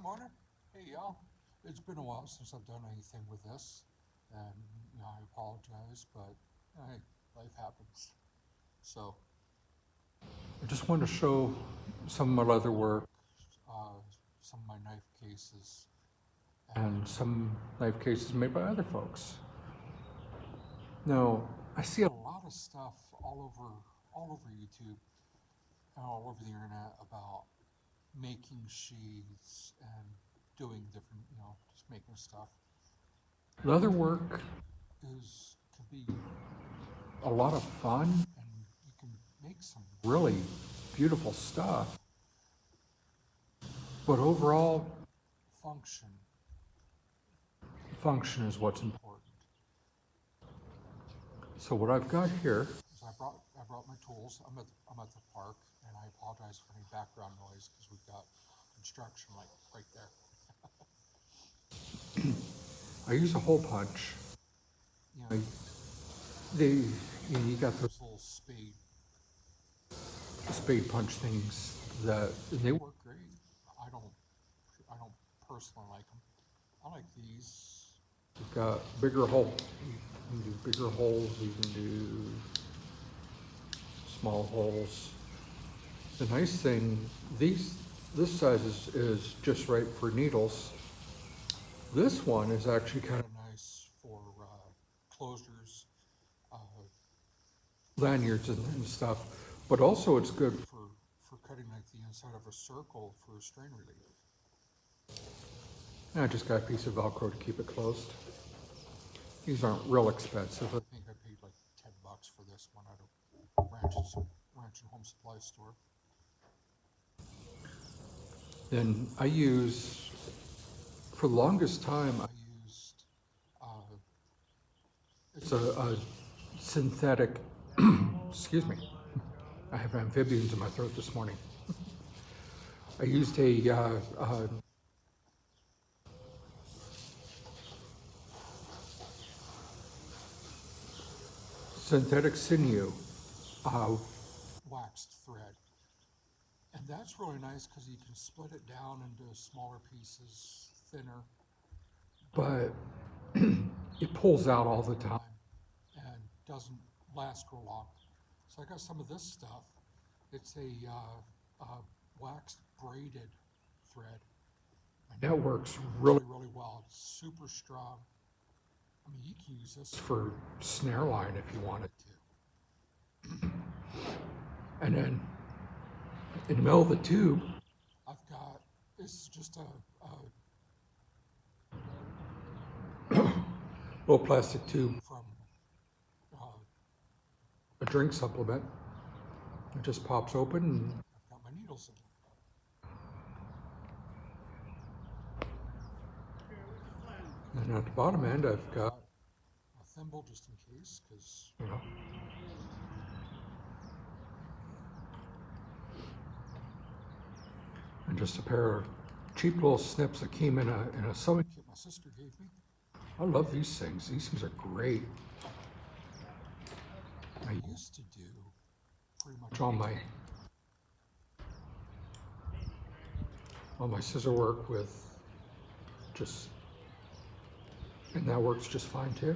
morning. Hey, y'all. It's been a while since I've done anything with this, and I apologize, but hey, life happens. So, I just wanted to show some of my leather work, uh, some of my knife cases, and some knife cases made by other folks. Now, I see a lot of stuff all over YouTube and all over the internet about making sheaths and doing different, just making stuff. Leather work can be a lot of fun, and you can make some really beautiful stuff. But overall, function is what's important. So what I've got here is I brought my tools. I'm at the park, and I apologize for any background noise because we've got construction like right there. I use a hole punch. You got those little spade punch things they work great. I don't personally like them. I like these. You've got bigger holes. You can do bigger holes. You can do small holes. The nice thing, this size is just right for needles. This one is actually kind of nice for closures, lanyards and stuff, but also it's good for cutting like the inside of a circle for strain relief. And I just got a piece of Velcro to keep it closed. These aren't real expensive. I think I paid like $10 for this one at a Ranch and Home Supply store. Then for the longest time, I used, it's a synthetic, excuse me, I have amphibians in my throat this morning. I used a synthetic sinew waxed thread. And that's really nice because you can split it down into smaller pieces, thinner, but it pulls out all the time and doesn't last real long. So I got some of this stuff. It's a waxed braided thread. And that works really, really well. It's super strong. I mean, you can use this for snare line if you wanted to. And then in the middle of the tube, I've got, this is just a little plastic tube from a drink supplement. It just pops open and I've got my needles in it. And at the bottom end, I've got a thimble just in case, because, and just a pair of cheap little snips that came in a sewing kit my sister gave me. I love these things. These things are great. I used to do pretty much all my scissor work with and that works just fine too.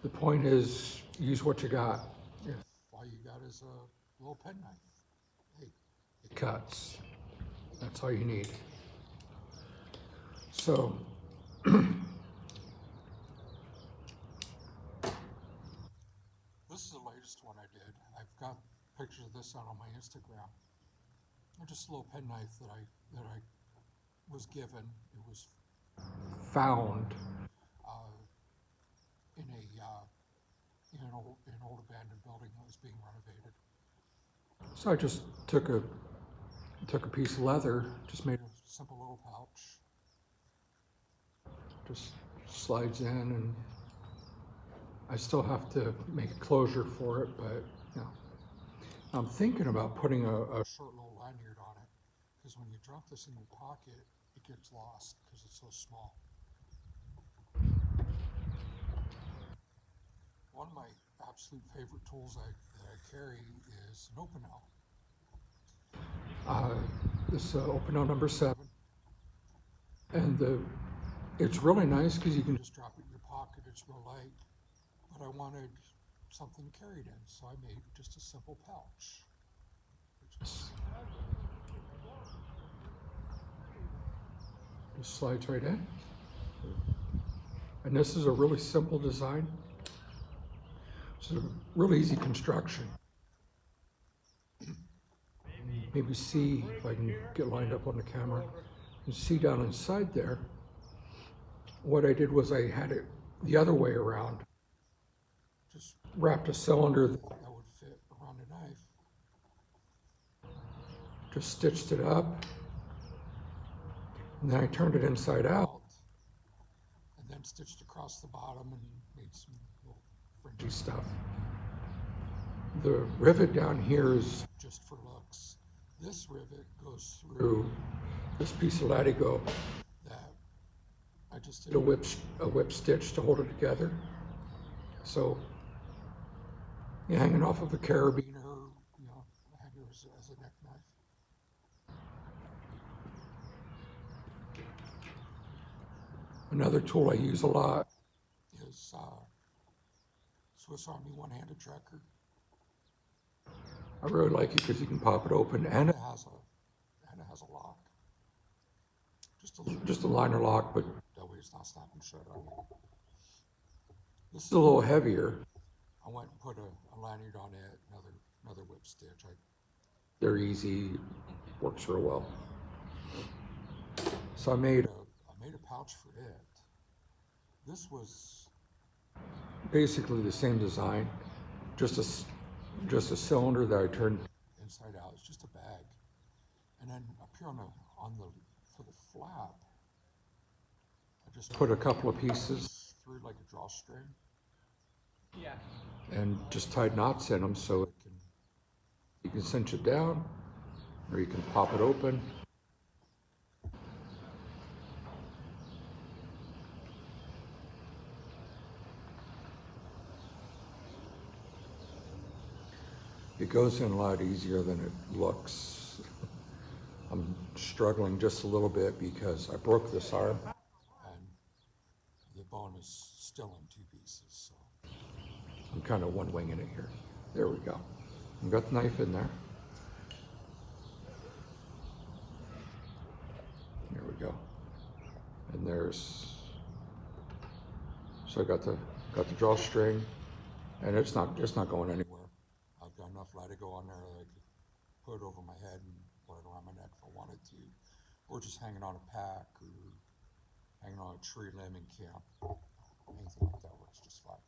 The point is, use what you got. If all you got is a little penknife, hey, it cuts. That's all you need. So, this is the latest one I did. I've got pictures of this out on my Instagram. Just a little penknife that I was given. It was found in an old abandoned building that was being renovated. So I just took a piece of leather, just made a simple little pouch. Just slides in, and I still have to make a closure for it, but I'm thinking about putting a short little lanyard on it, because when you drop this in your pocket, it gets lost because it's so small. One of my absolute favorite tools that I carry is an Open-O. This Open-O number 7. And it's really nice because you can just drop it in your pocket. It's real light. But I wanted something carried in, so I made just a simple pouch. Just slides right in. And this is a really simple design. It's a really easy construction. Maybe see if I can get lined up on the camera. You see down inside there, what I did was I had it the other way around. Just wrapped a cylinder that would fit around a knife. Just stitched it up. And then I turned it inside out. And then stitched across the bottom and made some little fringy stuff. The rivet down here is just for looks. This rivet goes through this piece of latigo that I just did a whip stitch to hold it together. So you're hanging off of a carabiner, hanger as a neck knife. Another tool I use a lot is Swiss Army one-handed tracker. I really like it because you can pop it open, and it has a lock. Just a liner lock, but that way it's not snapping shut on you. This is a little heavier. I went and put a lanyard on it, another whip stitch. They're easy, works real well. So I made a pouch for it. This was basically the same design, just a cylinder that I turned inside out. It's just a bag, and then up here for the flap, I just put a couple of pieces through like a drawstring, and just tied knots in them so you can cinch it down, or you can pop it open. It goes in a lot easier than it looks. I'm struggling just a little bit because I broke this arm and the bone is still in two pieces. So I'm kind of one-winging it here. There we go. I've got the knife in there. There we go. And so I got the drawstring, and it's not going anywhere. I've got enough latigo on there that I could put it over my head and wear it around my neck if I wanted to, or just hanging on a pack or hanging on a tree limb in camp. Anything like that works just fine.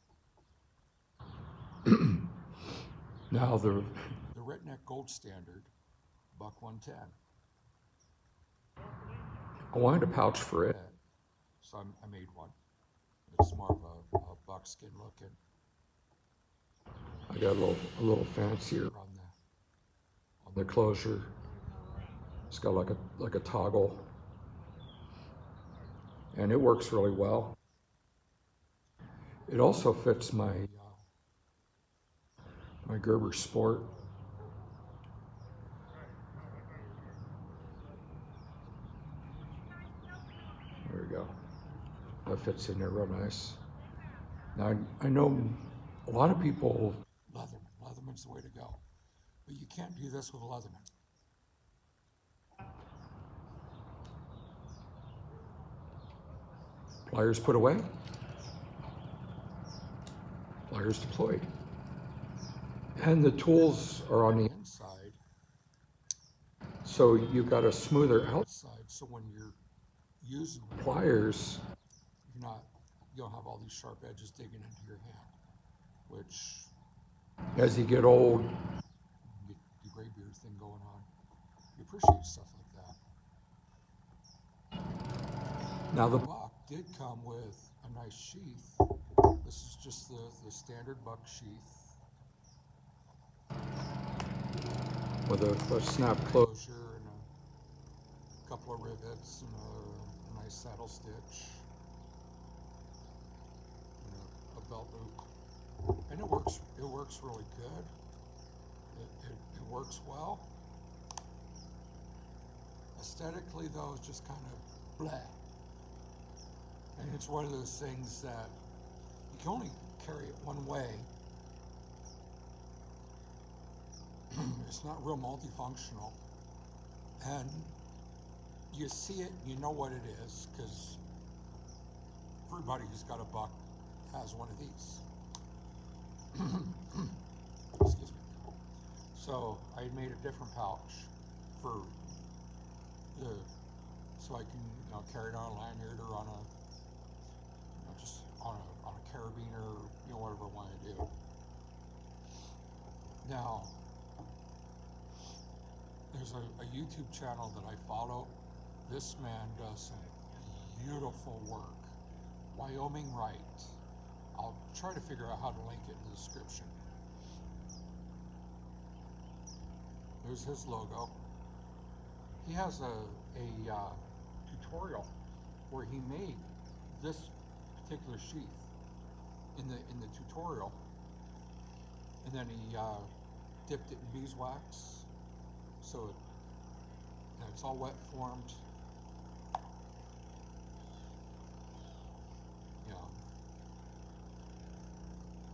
Now the Redneck Gold Standard, $110. I wanted a pouch for it, so I made one. It's more of a buckskin looking. I got a little fancier on the closure. It's got like a toggle, and it works really well. It also fits my Gerber Sport. There we go. That fits in there real nice. Now I know a lot of people. Leatherman's the way to go. But you can't do this with a Leatherman. Pliers put away. Pliers deployed. And the tools are on the inside. So you've got a smoother outside. So when you're using pliers, you don't have all these sharp edges digging into your hand, which as you get old, you get the gray beard thing going on. You appreciate stuff like that. Now the buck did come with a nice sheath. This is just the standard buck sheath with a snap closure and a couple of rivets and a nice saddle stitch and a belt loop. And it works really good. It works well. Aesthetically though, it's just kind of bleh. It's one of those things that you can only carry it one way. It's not real multifunctional. And you see it, you know what it is, because everybody who's got a buck has one of these. Excuse me. So I made a different pouch for the, so I can carry it on a lanyard or on a, just on a carabiner, whatever I want to do. Now, there's a YouTube channel that I follow. This man does some beautiful work. Wyoming Right. I'll try to figure out how to link it in the description. There's his logo. He has a tutorial where he made this particular sheath in the tutorial, and then he dipped it in beeswax, so it's all wet formed.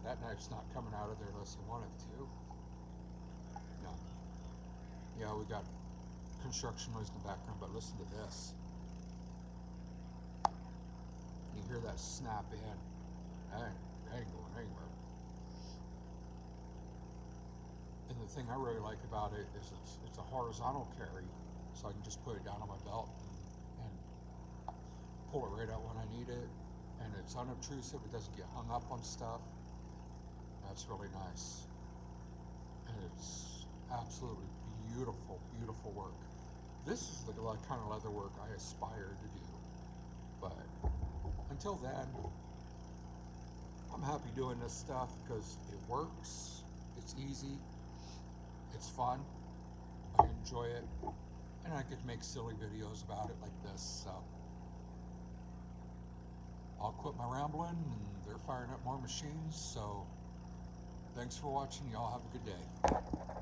That knife's not coming out of there unless you want it to. Yeah, we got construction noise in the background, but listen to this. You hear that snap in. That ain't going anywhere. And the thing I really like about it is it's a horizontal carry, so I can just put it down on my belt and pull it right out when I need it. And it's unobtrusive, it doesn't get hung up on stuff. That's really nice. And it's absolutely beautiful, beautiful work. This is the kind of leather work I aspire to do. But until then, I'm happy doing this stuff because it works, it's easy, it's fun, I enjoy it, and I get to make silly videos about it like this. So I'll quit my rambling, and they're firing up more machines. So thanks for watching. Y'all have a good day.